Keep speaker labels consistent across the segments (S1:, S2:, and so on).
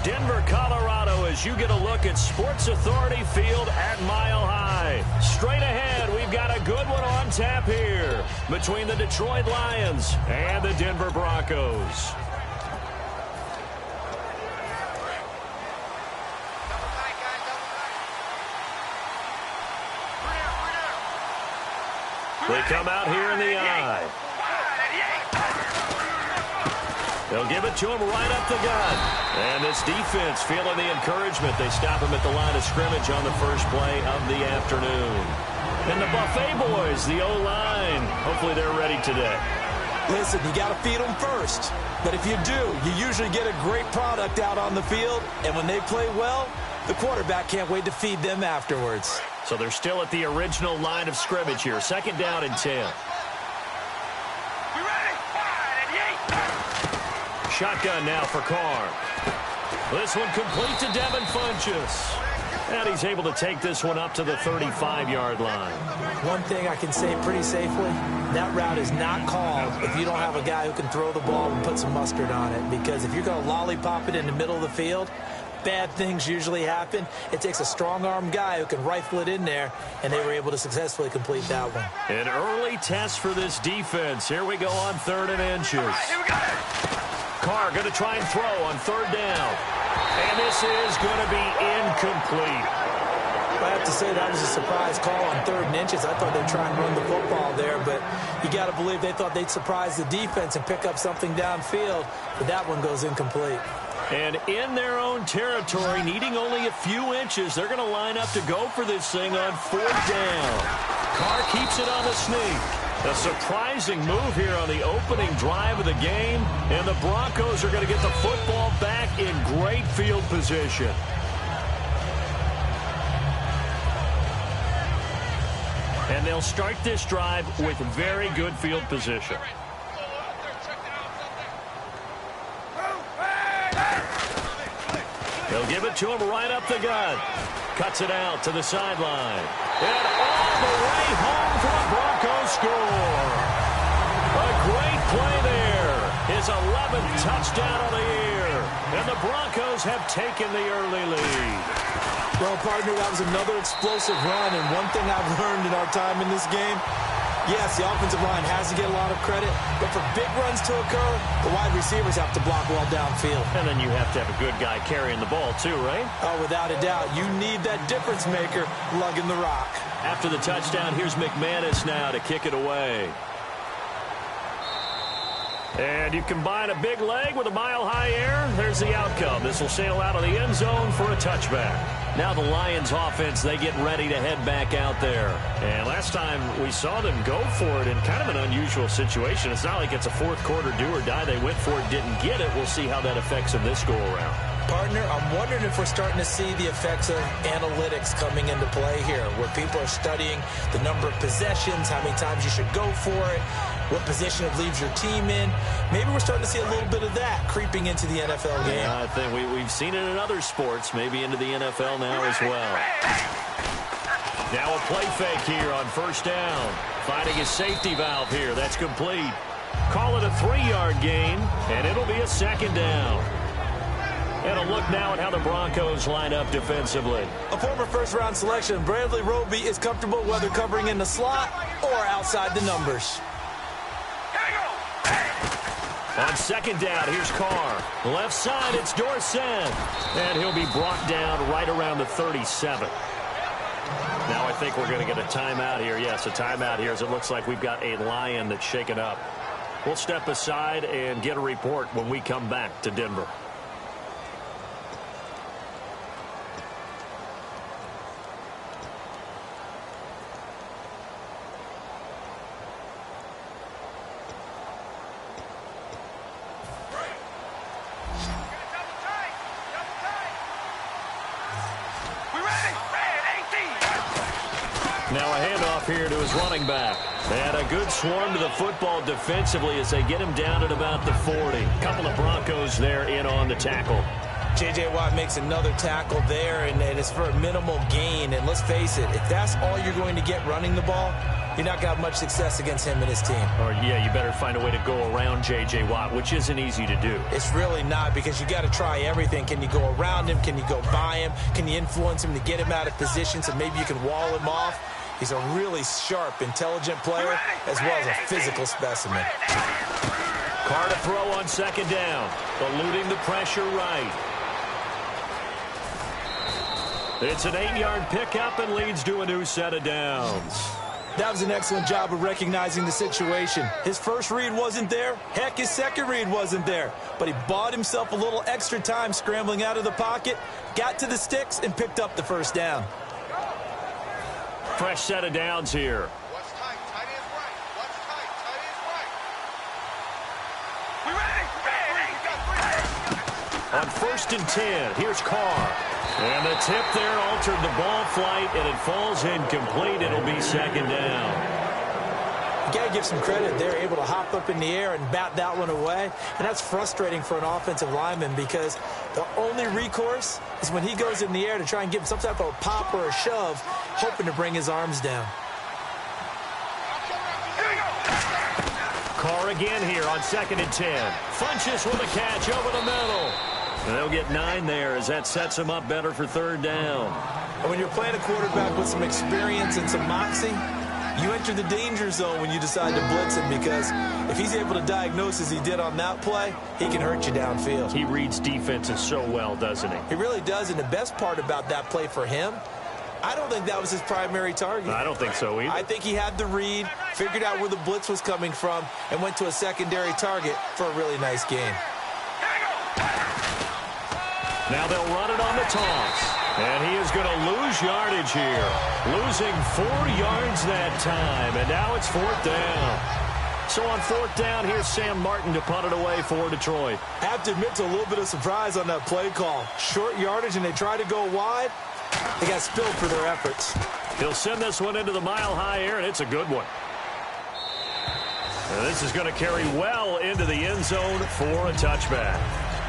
S1: Denver, Colorado, as you get a look at Sports Authority Field at Mile High. Straight ahead, we've got a good one on tap here between the Detroit Lions and the Denver Broncos. They come out here in the eye. They'll give it to him right up the gut. And this defense feeling the encouragement. They stop him at the line of scrimmage on the first play of the afternoon. And the Buffet boys, the O-line, hopefully they're ready today.
S2: Listen, you got to feed them first. But if you do, you usually get a great product out on the field. And when they play well, the quarterback can't wait to feed them afterwards.
S1: So they're still at the original line of scrimmage here. 2nd down and 10. Shotgun now for Carr. This one complete to Devin Funchess. And he's able to take this one up to the 35-yard line.
S2: One thing I can say pretty safely, that route is not called if you don't have a guy who can throw the ball and put some mustard on it. Because if you're going to lollipop it in the middle of the field, bad things usually happen. It takes a strong-arm guy who can rifle it in there, and they were able to successfully complete that one.
S1: An early test for this defense. Here we go on 3rd and inches. Carr going to try and throw on 3rd down. And this is going to be incomplete.
S2: I have to say that was a surprise call on 3rd and inches. I thought they'd try and run the football there, but you got to believe they thought they'd surprise the defense and pick up something downfield, but that one goes incomplete.
S1: And in their own territory, needing only a few inches, they're going to line up to go for this thing on 4th down. Carr keeps it on the sneak. A surprising move here on the opening drive of the game, and the Broncos are going to get the football back in great field position. And they'll start this drive with very good field position. They'll give it to him right up the gut. Cuts it out to the sideline. And all the way home for a Broncos score. A great play there. His 11th touchdown of the year. And the Broncos have taken the early lead.
S2: Well, partner, that was another explosive run. And one thing I've learned in our time in this game, yes, the offensive line has to get a lot of credit, but for big runs to occur, the wide receivers have to block well downfield.
S1: And then you have to have a good guy carrying the ball too, right?
S2: Oh, without a doubt. You need that difference maker lugging the rock.
S1: After the touchdown, here's McManus now to kick it away. And you combine a big leg with a mile-high air, there's the outcome. This will sail out of the end zone for a touchback. Now the Lions offense, they get ready to head back out there. And last time we saw them go for it in kind of an unusual situation. It's not like it's a fourth quarter do or die. They went for it, didn't get it. We'll see how that affects them this go-around.
S2: Partner, I'm wondering if we're starting to see the effects of analytics coming into play here, where people are studying the number of possessions, how many times you should go for it, what position it leaves your team in. Maybe we're starting to see a little bit of that creeping into the NFL game.
S1: Yeah, I think we've seen it in other sports, maybe into the NFL now as well. Now a play fake here on 1st down. Finding his safety valve here. That's complete. Call it a 3-yard gain, and it'll be a 2nd down. And a look now at how the Broncos line up defensively.
S2: A former first-round selection, Bradley Roby, is comfortable whether covering in the slot or outside the numbers.
S1: On 2nd down, here's Carr. Left side, it's Dorsett. And he'll be brought down right around the 37. Now I think we're going to get a timeout here. Yes, a timeout here as it looks like we've got a Lion that's shaken up. We'll step aside and get a report when we come back to Denver. Now a handoff here to his running back. And a good swarm to the football defensively as they get him down at about the 40. A couple of Broncos there in on the tackle.
S2: J.J. Watt makes another tackle there, and it's for a minimal gain. And let's face it, if that's all you're going to get running the ball, you're not going to have much success against him and his team.
S1: Or, yeah, you better find a way to go around J.J. Watt, which isn't easy to do.
S2: It's really not, because you got to try everything. Can you go around him? Can you go by him? Can you influence him to get him out of position so maybe you can wall him off? He's a really sharp, intelligent player, as well as a physical specimen.
S1: Carr to throw on second down, eluding the pressure right. It's an 8-yard pickup and leads to a new set of downs.
S2: That was an excellent job of recognizing the situation. His first read wasn't there. Heck, his second read wasn't there. But he bought himself a little extra time scrambling out of the pocket, got to the sticks, and picked up the first down.
S1: Fresh set of downs here.
S3: What's tight? Tight is right. What's tight? Tight is right. We ready?
S1: On 1st and 10, here's Carr. And the tip there altered the ball flight, and it falls incomplete. It'll be second down.
S2: You got to give some credit. They're able to hop up in the air and bat that one away. And that's frustrating for an offensive lineman, because the only recourse is when he goes in the air to try and give him some type of a pop or a shove, hoping to bring his arms down.
S1: Carr again here on 2nd and 10. Funches with a catch over the middle. And they'll get 9 there as that sets him up better for 3rd down.
S2: And when you're playing a quarterback with some experience and some moxie, you enter the danger zone when you decide to blitz him, because if he's able to diagnose as he did on that play, he can hurt you downfield.
S1: He reads defenses so well, doesn't he?
S2: He really does, and the best part about that play for him, I don't think that was his primary target.
S1: I don't think so either.
S2: I think he had the read, figured out where the blitz was coming from, and went to a secondary target for a really nice game.
S1: Now they'll run it on the toss. And he is going to lose yardage here. Losing 4 yards that time. And now it's 4th down. So on 4th down, here's Sam Martin to punt it away for Detroit.
S2: I have to admit to a little bit of surprise on that play call. Short yardage, and they try to go wide. They got spilled for their efforts.
S1: He'll send this one into the mile-high air, and it's a good one. And this is going to carry well into the end zone for a touchback.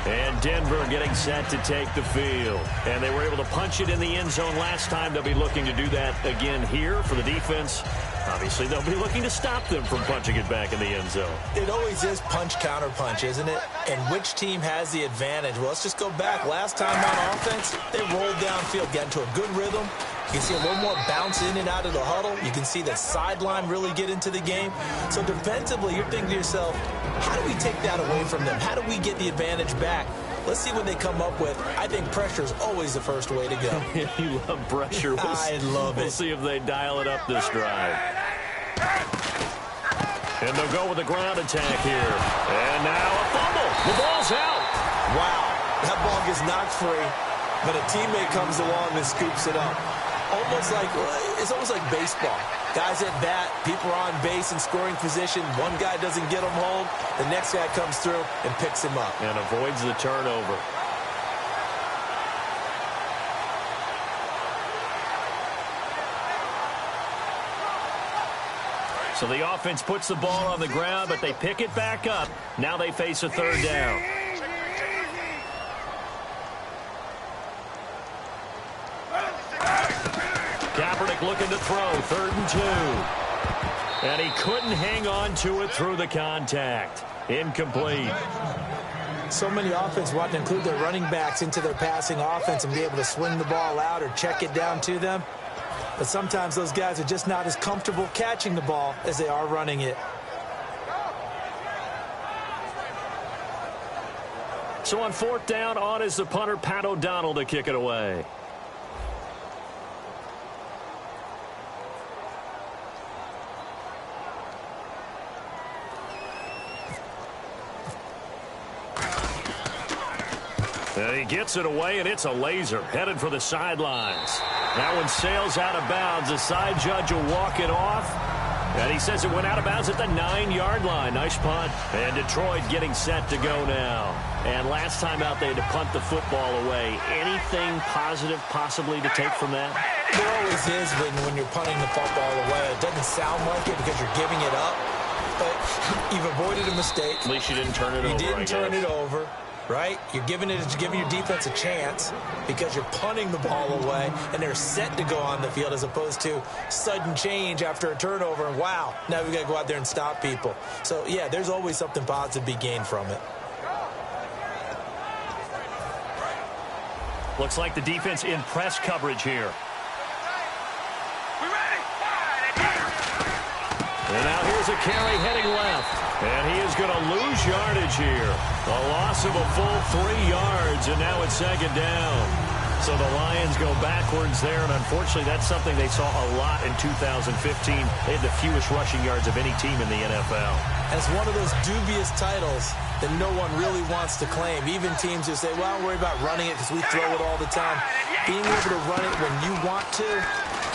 S1: And Denver getting set to take the field. And they were able to punch it in the end zone last time. They'll be looking to do that again here for the defense. Obviously, they'll be looking to stop them from punching it back in the end zone.
S2: It always is punch-counter-punch, isn't it? And which team has the advantage? Well, let's just go back. Last time on offense, they rolled downfield, got into a good rhythm. You can see a little more bounce in and out of the huddle. You can see the sideline really get into the game. So defensively, you're thinking to yourself, how do we take that away from them? How do we get the advantage back? Let's see what they come up with. I think pressure is always the first way to go.
S1: You love pressure.
S2: I love it.
S1: We'll see if they dial it up this drive. And they'll go with a ground attack here. And now a fumble. The ball's out.
S2: Wow. That ball gets knocked free, but a teammate comes along and scoops it up. It's almost like baseball. Guys at bat, people are on base in scoring position. One guy doesn't get him home. The next guy comes through and picks him up.
S1: And avoids the turnover. So the offense puts the ball on the ground, but they pick it back up. Now they face a 3rd down. Kaepernick looking to throw, 3rd and 2. And he couldn't hang on to it through the contact. Incomplete.
S2: So many offenses want to include their running backs into their passing offense and be able to swing the ball out or check it down to them. But sometimes those guys are just not as comfortable catching the ball as they are running it.
S1: So on 4th down, on is the punter, Pat O'Donnell, to kick it away. And he gets it away, and it's a laser headed for the sidelines. That one sails out of bounds. The side judge will walk it off. And he says it went out of bounds at the 9-yard line. Nice punt. And Detroit getting set to go now. And last time out, they had to punt the football away. Anything positive possibly to take from that?
S2: There always is when you're punting the football away. It doesn't sound like it because you're giving it up. But you've avoided a mistake.
S1: At least you didn't turn it over,
S2: You didn't turn it over. right? You're giving your defense a chance because you're punting the ball away and they're set to go on the field as opposed to sudden change after a turnover. And wow, now we got to go out there and stop people. So, yeah, there's always something positive to be gained from it.
S1: Looks like the defense in press coverage here. And now here's a carry heading left. And he is going to lose yardage here. A loss of a full 3 yards, and now it's second down. So the Lions go backwards there, and unfortunately that's something they saw a lot in 2015. They had the fewest rushing yards of any team in the NFL.
S2: It's one of those dubious titles that no one really wants to claim. Even teams who say, well, don't worry about running it because we throw it all the time. Being able to run it when you want to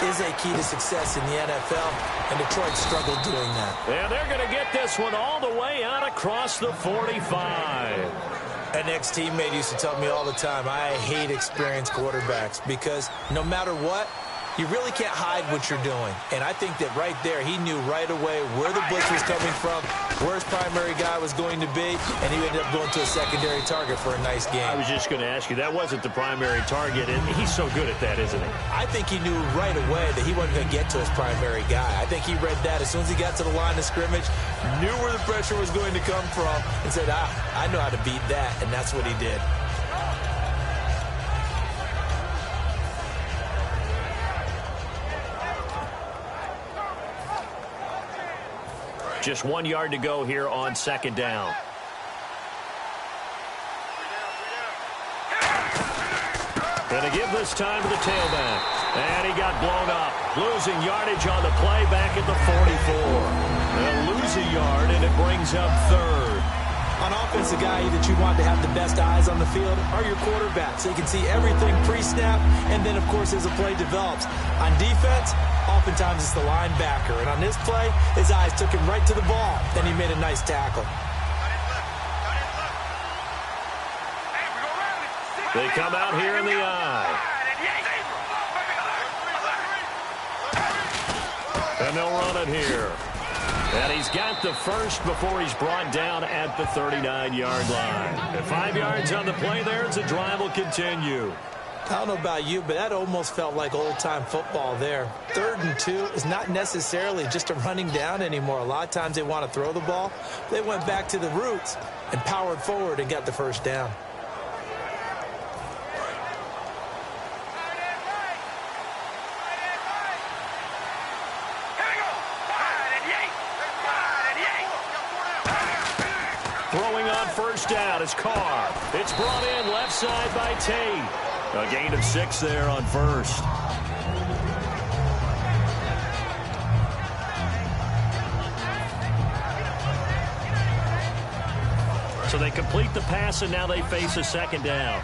S2: is a key to success in the NFL, and Detroit struggled doing that.
S1: And they're going to get this one all the way out across the 45.
S2: An ex-teammate used to tell me all the time, I hate experienced quarterbacks because no matter what, you really can't hide what you're doing. And I think that right there, he knew right away where the blitz was coming from, where his primary guy was going to be, and he ended up going to a secondary target for a nice game.
S1: I was just going to ask you, that wasn't the primary target, and he's so good at that, isn't he?
S2: I think he knew right away that he wasn't going to get to his primary guy. I think he read that as soon as he got to the line of scrimmage, knew where the pressure was going to come from, and said, I know how to beat that, and that's what he did.
S1: Just 1 yard to go here on second down. Gonna give this time to the tailback. And he got blown up. Losing yardage on the play back at the 44. They'll lose a yard, and it brings up third.
S2: On offense, the guy that you want to have the best eyes on the field are your quarterbacks. So you can see everything pre-snap, and then, of course, as the play develops. On defense, oftentimes it's the linebacker. And on this play, his eyes took him right to the ball. Then he made a nice tackle.
S1: They come out here in the eye. And they'll run it here. And he's got the first before he's brought down at the 39-yard line. And 5 yards on the play there as the drive will continue.
S2: I don't know about you, but that almost felt like old-time football there. 3rd and 2 is not necessarily just a running down anymore. A lot of times they want to throw the ball. They went back to the roots and powered forward and got the first down.
S1: Throwing on first down is Carr. It's brought in left side by Tate. A gain of 6 there on first. So they complete the pass, and now they face a second down.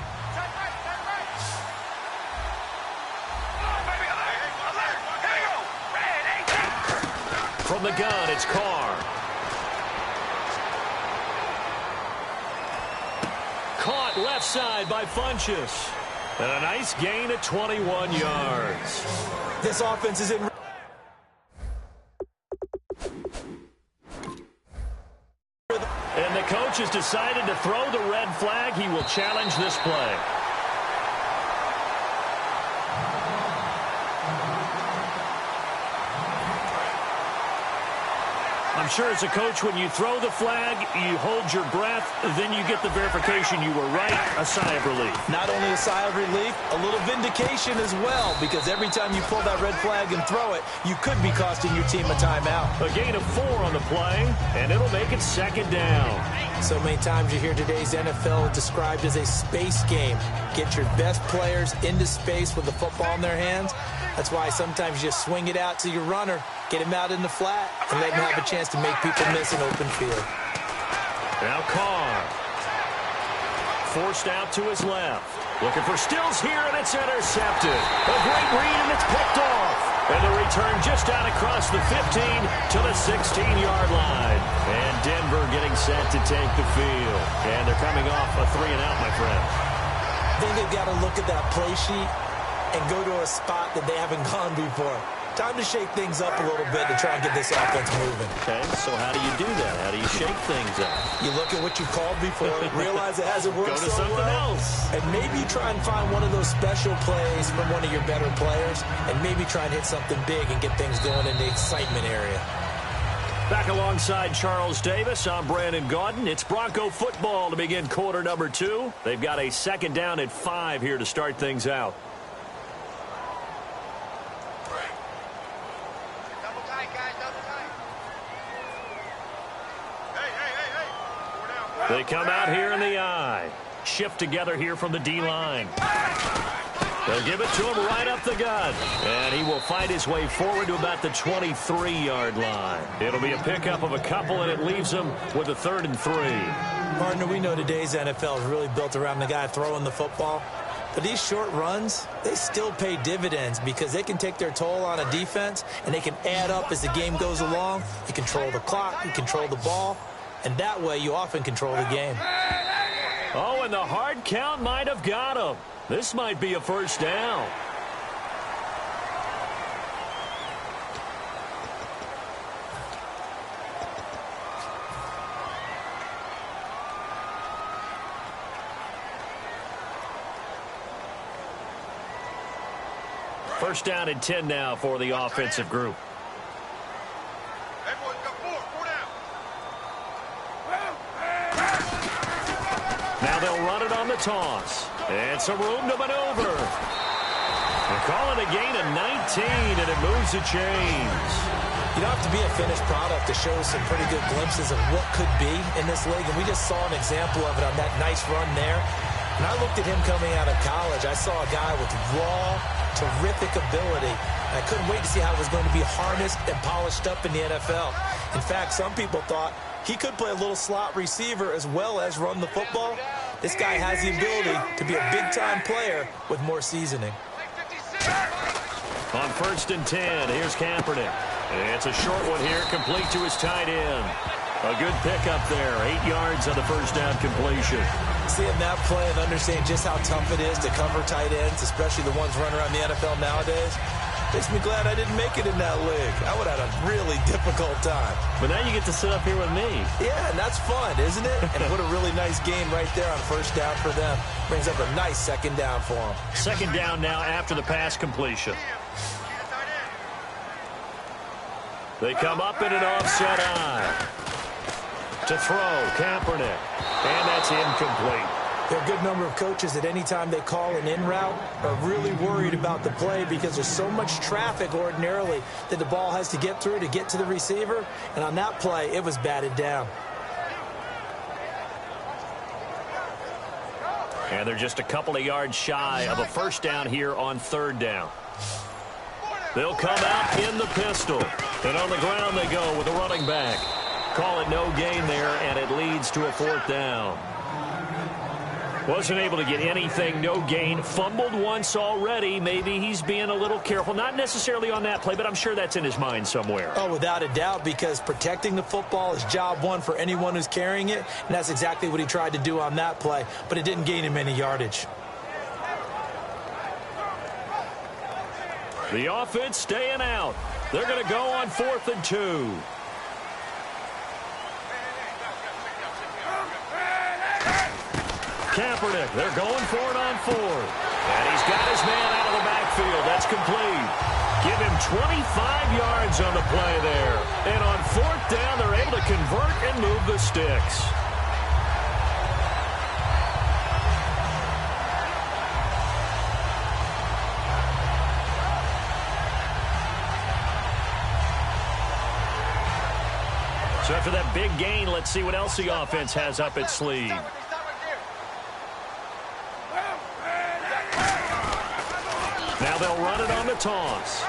S1: From the gun, it's Carr. Caught left side by Funchess. And a nice gain at 21 yards.
S2: This offense is in.
S1: And the coach has decided to throw the red flag. He will challenge this play. I'm sure as a coach, when you throw the flag, you hold your breath, then you get the verification you were right, a sigh of relief.
S2: Not only a sigh of relief, a little vindication as well, because every time you pull that red flag and throw it, you could be costing your team a timeout.
S1: A gain of 4 on the play, and it'll make it second down.
S2: So many times you hear today's NFL described as a space game. Get your best players into space with the football in their hands. That's why sometimes you just swing it out to your runner, get him out in the flat, and let him have a chance to make people miss an open field.
S1: Now Carr. Forced out to his left. Looking for Stills here, and it's intercepted. A great read, and it's picked off. And the return just out across the 15 to the 16-yard line. And Denver getting set to take the field. And they're coming off a 3-and-out, my friend.
S2: I think they've got to look at that play sheet and go to a spot that they haven't gone before. Time to shake things up a little bit to try and get this offense moving.
S1: Okay, so how do you do that? How do you shake things up?
S2: You look at what you called before, realize it hasn't worked
S1: Go to
S2: so
S1: something
S2: well,
S1: else.
S2: and maybe try and find one of those special plays from one of your better players, and maybe try and hit something big and get things going in the excitement area.
S1: Back alongside Charles Davis, I'm Brandon Gaudin. It's Bronco football to begin quarter number 2. They've got a second down at 5 here to start things out.
S3: Double tight, guys, double tight. Hey.
S1: They come out here in the I. Shift together here from the D-line. They'll give it to him right up the gut. And he will fight his way forward to about the 23-yard line. It'll be a pickup of a couple, and it leaves him with a 3rd and 3.
S2: Partner, we know today's NFL is really built around the guy throwing the football. But these short runs, they still pay dividends because they can take their toll on a defense, and they can add up as the game goes along. You control the clock, you control the ball, and that way you often control the game.
S1: Oh, and the hard count might have got him. This might be a first down. First down and 10 now for the offensive group.
S3: Hey, boys, got four down.
S1: Now they'll run it on the toss. And some room to maneuver. They call it a gain of 19, and it moves the chains.
S2: You don't have to be a finished product to show some pretty good glimpses of what could be in this league, and we just saw an example of it on that nice run there. When I looked at him coming out of college, I saw a guy with raw, terrific ability, and I couldn't wait to see how it was going to be harnessed and polished up in the NFL. In fact, some people thought he could play a little slot receiver as well as run the football. This guy has the ability to be a big-time player with more seasoning.
S1: On 1st and 10, here's Kaepernick. It's a short one here, complete to his tight end. A good pickup there, 8 yards on the first down completion.
S2: Seeing that play and understanding just how tough it is to cover tight ends, especially the ones running around the NFL nowadays, makes me glad I didn't make it in that league. I would have had a really difficult time.
S1: But now you get to sit up here with me.
S2: Yeah, and that's fun, isn't it? And what a really nice game right there on first down for them. Brings up a nice second down for them.
S1: Second down now after the pass completion. They come up in an offset eye. To throw, Kaepernick. And that's incomplete.
S2: There are a good number of coaches that anytime they call an in route are really worried about the play because there's so much traffic ordinarily that the ball has to get through to get to the receiver. And on that play, it was batted down.
S1: And they're just a couple of yards shy of a first down here on 3rd down. They'll come out in the pistol. And on the ground they go with a running back. Call it no gain there, and it leads to a 4th down. Wasn't able to get anything, no gain. Fumbled once already. Maybe he's being a little careful. Not necessarily on that play, but I'm sure that's in his mind somewhere.
S2: Oh, without a doubt, because protecting the football is job one for anyone who's carrying it, and that's exactly what he tried to do on that play, but it didn't gain him any yardage.
S1: The offense staying out. They're going to go on 4th and 2. Kaepernick, they're going for it on 4th. And he's got his man out of the backfield. That's complete. Give him 25 yards on the play there. And on 4th down, they're able to convert and move the sticks. So after that big gain, let's see what else the offense has up its sleeve. Now they'll run it on the toss.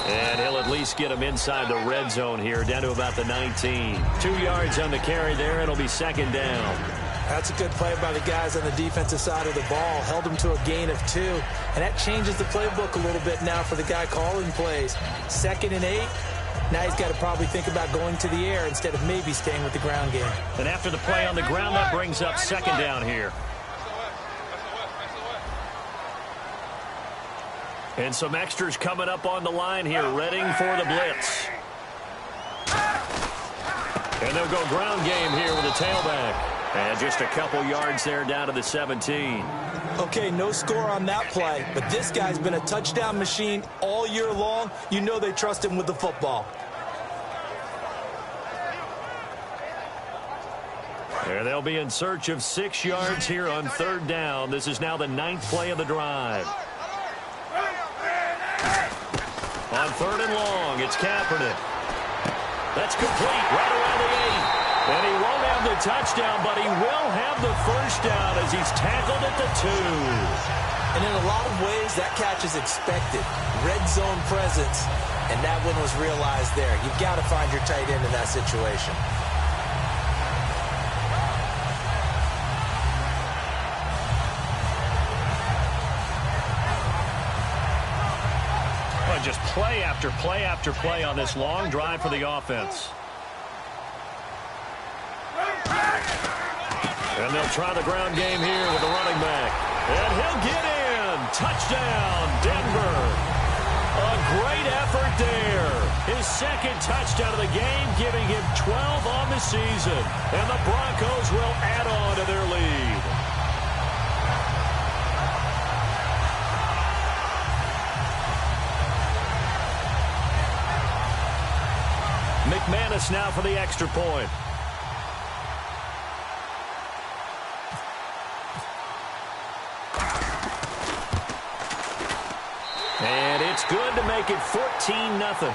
S1: And he'll at least get him inside the red zone here, down to about the 19. 2 yards on the carry there. It'll be 2nd down.
S2: That's a good play by the guys on the defensive side of the ball. Held them to a gain of 2. And that changes the playbook a little bit now for the guy calling plays. 2nd and 8. Now he's got to probably think about going to the air instead of maybe staying with the ground game.
S1: And after the play on the ground, that brings up 2nd down here. And some extras coming up on the line here, readying for the blitz. And they'll go ground game here with a tailback. And just a couple yards there down to the 17.
S2: Okay, no score on that play, but this guy's been a touchdown machine all year long. You know they trust him with the football.
S1: And they'll be in search of 6 yards here on 3rd down. This is now the 9th play of the drive. On 3rd and long, it's Kaepernick. That's complete right around the 8. And he won't have the touchdown, but he will have the first down as he's tackled at the 2.
S2: And in a lot of ways, that catch is expected. Red zone presence, and that one was realized there. You've got to find your tight end in that situation.
S1: Well, just play after play after play on this long drive for the offense. And they'll try the ground game here with the running back. And he'll get in. Touchdown, Denver. A great effort there. His 2nd touchdown of the game, giving him 12 on the season. And the Broncos will add on to their lead. McManus now for the extra point. And it's good to make it 14-0.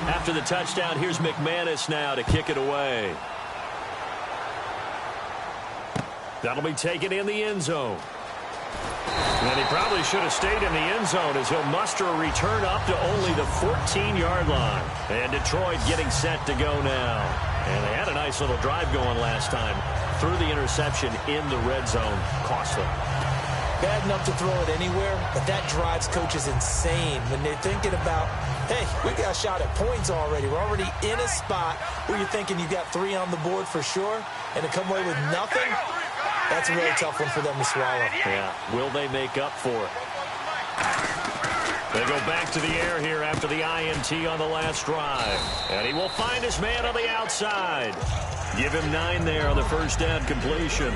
S1: After the touchdown, here's McManus now to kick it away. That'll be taken in the end zone. And he probably should have stayed in the end zone as he'll muster a return up to only the 14-yard line. And Detroit getting set to go now. And they had a nice little drive going last time. Threw the interception in the red zone. Cost them.
S2: Bad enough to throw it anywhere, but that drives coaches insane when they're thinking about, hey, we got a shot at points already. We're already in a spot where you're thinking you got 3 on the board for sure, and to come away with nothing, that's a really tough one for them to swallow.
S1: Yeah, will they make up for it? They go back to the air here after the INT on the last drive. And he will find his man on the outside. Give him 9 there on the first down completion.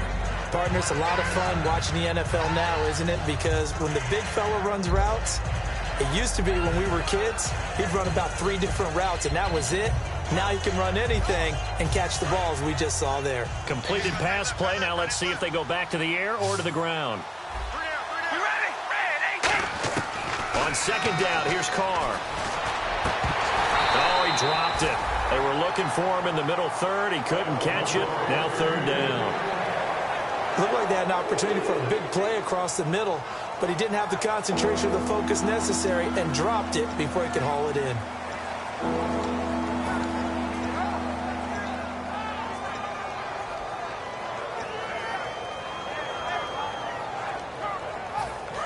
S2: Partner, it's a lot of fun watching the NFL now, isn't it? Because when the big fella runs routes, it used to be when we were kids, he'd run about 3 different routes, and that was it. Now he can run anything and catch the balls we just saw there.
S1: Completed pass play. Now let's see if they go back to the air or to the ground. On second down, here's Carr. Oh, he dropped it. They were looking for him in the middle third. He couldn't catch it. Now 3rd down.
S2: Looked like they had an opportunity for a big play across the middle, but he didn't have the concentration or the focus necessary and dropped it before he could haul it in.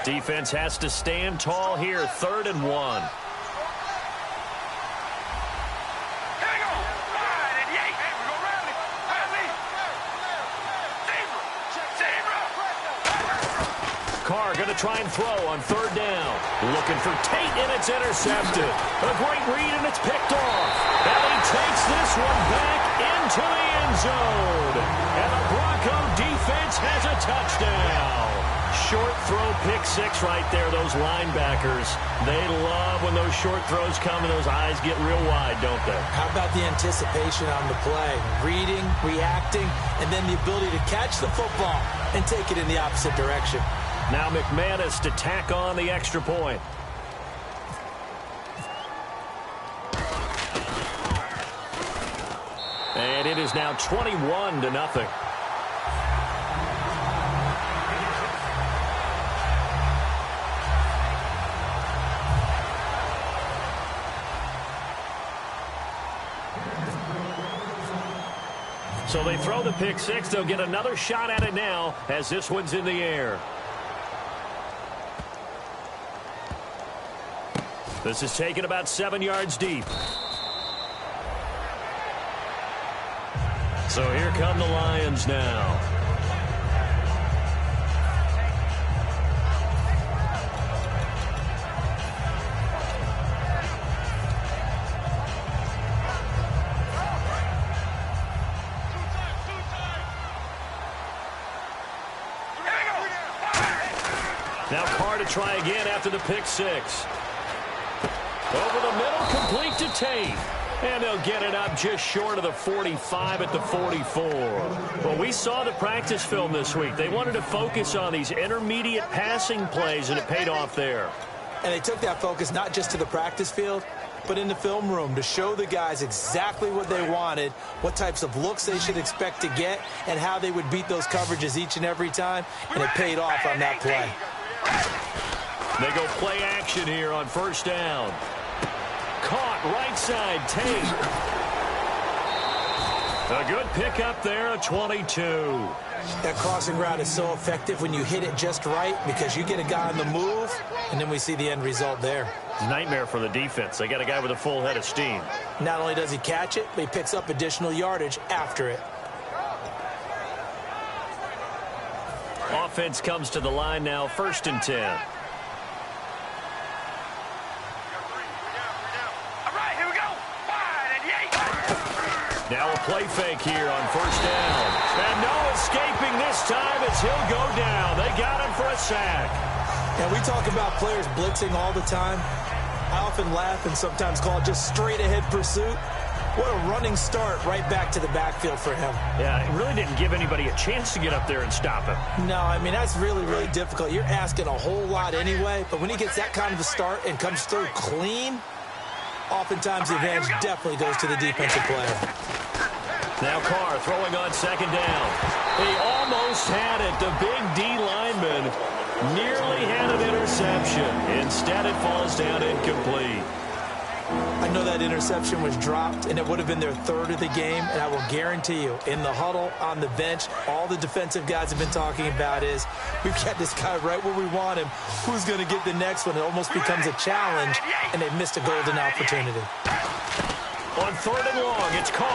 S1: Defense has to stand tall here. 3rd and 1. Carr going to try and throw on 3rd down. Looking for Tate, and it's intercepted. A great read, and it's picked off. And he takes this one back into the end zone. And the Bronco defense has a touchdown. Short throw, pick 6 right there. Those linebackers, they love when those short throws come and those eyes get real wide, don't they?
S2: How about the anticipation on the play? Reading, reacting, and then the ability to catch the football and take it in the opposite direction.
S1: Now McManus to tack on the extra point. And it is now 21-0. So they throw the pick 6. They'll get another shot at it now as this one's in the air. This is taken about 7 yards deep. So here come the Lions now. Now Carr to try again after the pick six. Over the middle, complete to Tate. And they'll get it up just short of the 45 at the 44. Well, we saw the practice film this week. They wanted to focus on these intermediate passing plays, and it paid off there.
S2: And they took that focus not just to the practice field, but in the film room to show the guys exactly what they wanted, what types of looks they should expect to get, and how they would beat those coverages each and every time. And it paid off on that play.
S1: They go play action here on first down. Caught right side, Tate. A good pickup there, a 22.
S2: That crossing route is so effective when you hit it just right because you get a guy on the move, and then we see the end result there.
S1: It's a nightmare for the defense. They got a guy with a full head of steam.
S2: Not only does he catch it, but he picks up additional yardage after it.
S1: Offense comes to the line now, 1st and 10. Now a play fake here on first down. And no escaping this time as he'll go down. They got him for a sack.
S2: And we talk about players blitzing all the time. I often laugh and sometimes call it just straight-ahead pursuit. What a running start right back to the backfield for him.
S1: Yeah, it really didn't give anybody a chance to get up there and stop him.
S2: No, I mean, that's really, really difficult. You're asking a whole lot anyway, but when he gets that kind of a start and comes through clean, oftentimes the advantage definitely goes to the defensive player.
S1: Now Carr throwing on second down. He almost had it. The big D lineman nearly had an interception. Instead, it falls down incomplete.
S2: I know that interception was dropped, and it would have been their 3rd of the game, and I will guarantee you, in the huddle, on the bench, all the defensive guys have been talking about is, we've got this guy right where we want him. Who's going to get the next one? It almost becomes a challenge, and they've missed a golden opportunity.
S1: On 3rd and long, it's Carr.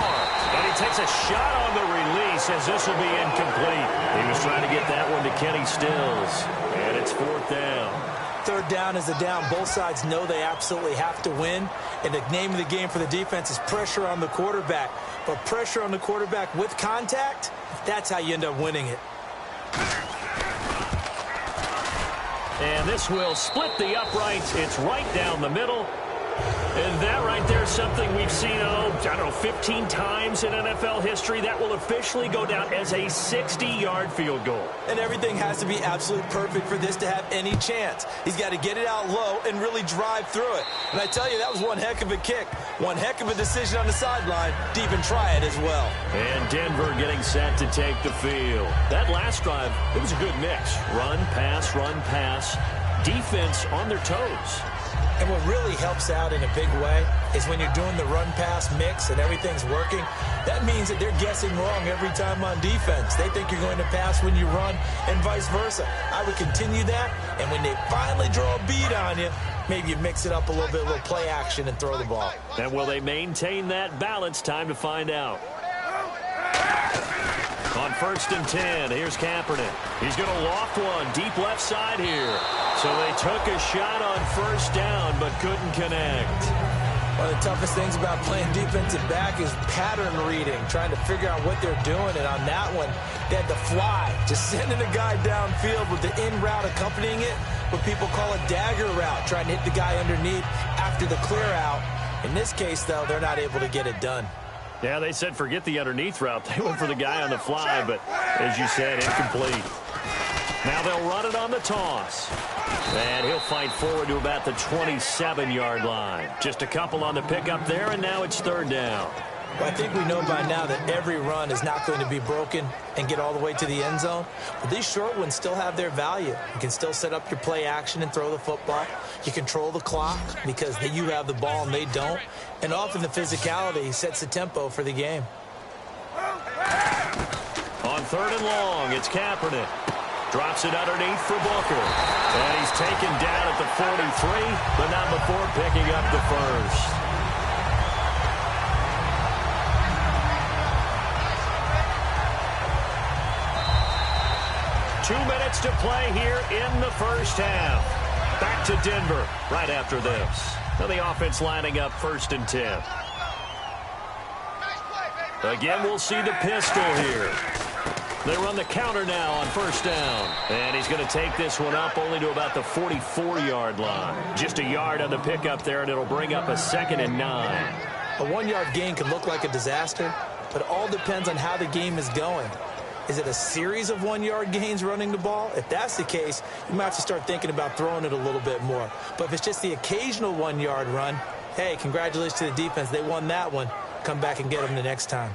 S1: And he takes a shot on the release as this will be incomplete. He was trying to get that one to Kenny Stills. And it's 4th down.
S2: 3rd down is a down. Both sides know they absolutely have to win. And the name of the game for the defense is pressure on the quarterback. But pressure on the quarterback with contact, that's how you end up winning it.
S1: And this will split the uprights. It's right down the middle. And that right there is something we've seen, I don't know, 15 times in NFL history. That will officially go down as a 60-yard field goal.
S2: And everything has to be absolutely perfect for this to have any chance. He's got to get it out low and really drive through it. And I tell you, that was one heck of a kick. One heck of a decision on the sideline to even try it as well.
S1: And Denver getting set to take the field. That last drive, it was a good mix. Run, pass, defense on their toes.
S2: And what really helps out in a big way is when you're doing the run-pass mix and everything's working, that means that they're guessing wrong every time on defense. They think you're going to pass when you run and vice versa. I would continue that, and when they finally draw a bead on you, maybe you mix it up a little bit, a little play action, and throw the ball.
S1: And will they maintain that balance? Time to find out. On 1st and 10, here's Kaepernick. He's going to loft one deep left side here. So they took a shot on first down, but couldn't connect.
S2: One of the toughest things about playing defensive back is pattern reading, trying to figure out what they're doing. And on that one, they had to fly, just sending a guy downfield with the in route accompanying it, what people call a dagger route, trying to hit the guy underneath after the clear out. In this case, though, they're not able to get it done.
S1: Yeah, they said forget the underneath route. They went for the guy on the fly, but as you said, incomplete. Now they'll run it on the toss. And he'll fight forward to about the 27-yard line. Just a couple on the pickup there, and now it's 3rd down.
S2: Well, I think we know by now that every run is not going to be broken and get all the way to the end zone. But these short ones still have their value. You can still set up your play action and throw the football. You control the clock because you have the ball and they don't. And often the physicality sets the tempo for the game.
S1: On 3rd and long, it's Kaepernick. Drops it underneath for Booker. And he's taken down at the 43, but not before picking up the first. Two minutes to play here in the first half. Back to Denver right after this. Now the offense lining up 1st and 10. Again, we'll see the pistol here. They run the counter now on 1st down. And he's going to take this one up only to about the 44-yard line. Just a yard on the pickup there, and it'll bring up a 2nd and 9.
S2: A 1-yard gain can look like a disaster, but it all depends on how the game is going. Is it a series of 1-yard gains running the ball? If that's the case, you might have to start thinking about throwing it a little bit more. But if it's just the occasional 1-yard run, hey, congratulations to the defense. They won that one. Come back and get them the next time.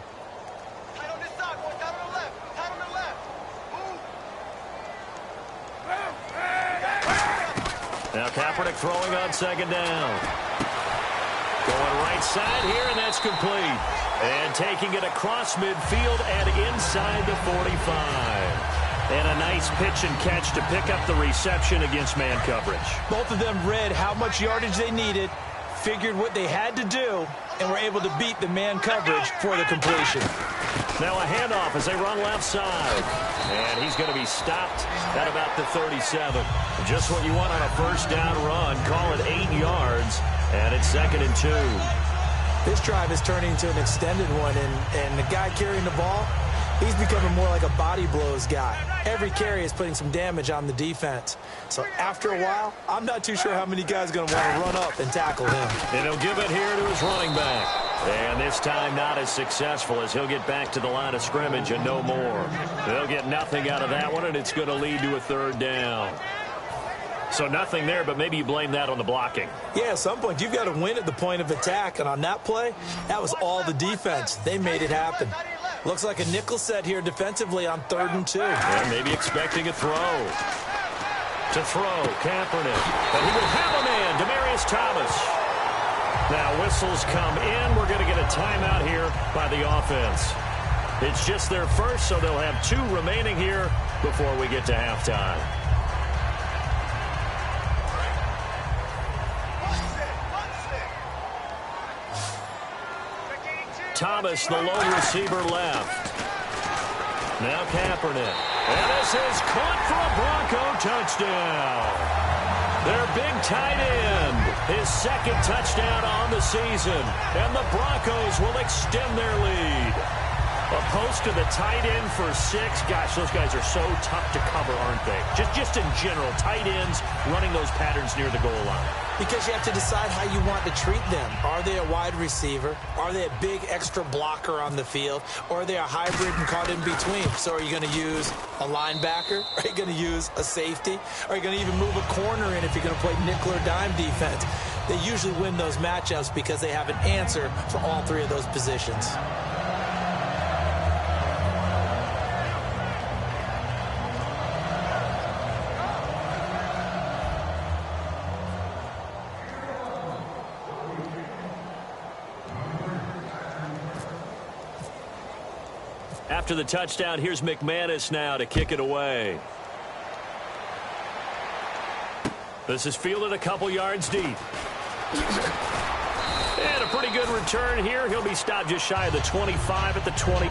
S1: Now Kaepernick throwing on 2nd down. Going right side here, and that's complete. And taking it across midfield and inside the 45. And a nice pitch and catch to pick up the reception against man coverage.
S2: Both of them read how much yardage they needed, figured what they had to do, and were able to beat the man coverage for the completion.
S1: Now a handoff as they run left side. And he's going to be stopped at about the 37. Just what you want on a 1st down run. Call it 8 yards. And it's 2nd and 2.
S2: This drive is turning into an extended one, and the guy carrying the ball, he's becoming more like a body blows guy. Every carry is putting some damage on the defense. So after a while, I'm not too sure how many guys are going to want to run up and tackle him.
S1: And he'll give it here to his running back. And this time not as successful as he'll get back to the line of scrimmage and no more. They'll get nothing out of that one, and it's going to lead to a 3rd down. So nothing there, but maybe you blame that on the blocking.
S2: Yeah, at some point, you've got to win at the point of attack. And on that play, that was all the defense. They made it happen. Looks like a nickel set here defensively on 3rd and 2.
S1: And maybe expecting a throw. To throw, Kaepernick. But he will have a man, Demaryius Thomas. Now whistles come in. We're going to get a timeout here by the offense. It's just their first, so they'll have 2 remaining here before we get to halftime. Thomas, the lone receiver, left. Now Kaepernick. And this is caught for a Bronco touchdown. Their big tight end. His 2nd touchdown on the season. And the Broncos will extend their lead. A post to the tight end for 6. Gosh, those guys are so tough to cover, aren't they? Just in general, tight ends running those patterns near the goal line.
S2: Because you have to decide how you want to treat them. Are they a wide receiver? Are they a big extra blocker on the field? Or are they a hybrid and caught in between? So are you going to use a linebacker? Are you going to use a safety? Are you going to even move a corner in if you're going to play nickel or dime defense? They usually win those matchups because they have an answer for all 3 of those positions.
S1: After the touchdown, here's McManus now to kick it away. This is fielded a couple yards deep. And a pretty good return here. He'll be stopped just shy of the 25 at the 20.